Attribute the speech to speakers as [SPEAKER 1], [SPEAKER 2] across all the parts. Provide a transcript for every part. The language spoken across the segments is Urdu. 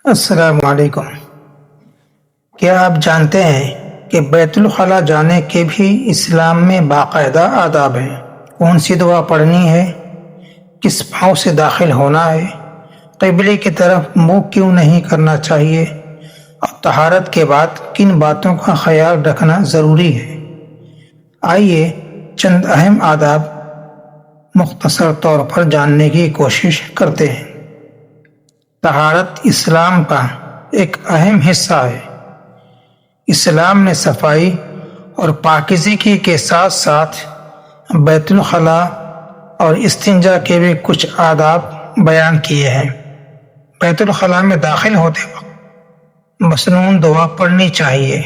[SPEAKER 1] السلام علیکم۔ کیا آپ جانتے ہیں کہ بیت الخلاء جانے کے بھی اسلام میں باقاعدہ آداب ہیں؟ کون سی دعا پڑھنی ہے، کس پاؤں سے داخل ہونا ہے، قبلے کی طرف منہ کیوں نہیں کرنا چاہیے، اور طہارت کے بعد کن باتوں کا خیال رکھنا ضروری ہے۔ آئیے چند اہم آداب مختصر طور پر جاننے کی کوشش کرتے ہیں۔ طہارت اسلام کا ایک اہم حصہ ہے۔ اسلام نے صفائی اور پاکیزگی کے ساتھ ساتھ بیت الخلاء اور استنجا کے بھی کچھ آداب بیان کیے ہیں۔ بیت الخلاء میں داخل ہوتے وقت مسنون دعا پڑھنی چاہیے،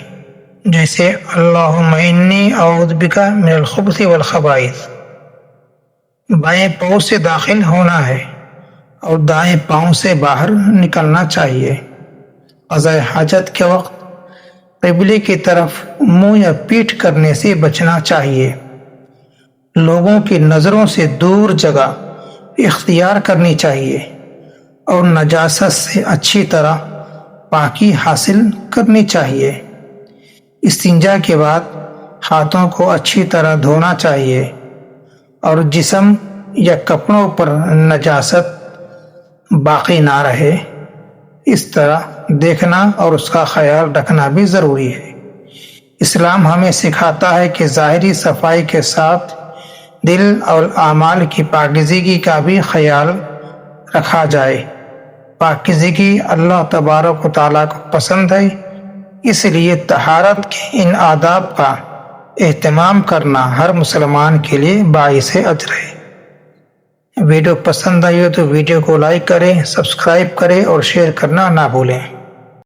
[SPEAKER 1] جیسے اللہم انی اعوذ بک من الخبث والخبائث۔ بائیں پاؤں سے داخل ہونا ہے اور دائیں پاؤں سے باہر نکلنا چاہیے۔ قضاء حاجت کے وقت قبلے کی طرف منہ یا پیٹھ کرنے سے بچنا چاہیے۔ لوگوں کی نظروں سے دور جگہ اختیار کرنی چاہیے اور نجاست سے اچھی طرح پاکی حاصل کرنی چاہیے۔ استنجا کے بعد ہاتھوں کو اچھی طرح دھونا چاہیے اور جسم یا کپڑوں پر نجاست باقی نہ رہے، اس طرح دیکھنا اور اس کا خیال رکھنا بھی ضروری ہے۔ اسلام ہمیں سکھاتا ہے کہ ظاہری صفائی کے ساتھ دل اور اعمال کی پاکیزگی کا بھی خیال رکھا جائے۔ پاکیزگی اللہ تبارک و تعالیٰ کو پسند ہے، اس لیے طہارت کے ان آداب کا اہتمام کرنا ہر مسلمان کے لیے باعث اجر ہے۔ ویڈیو پسند آئی ہو تو ویڈیو کو لائک کریں، سبسکرائب کریں اور شیئر کرنا نہ بھولیں۔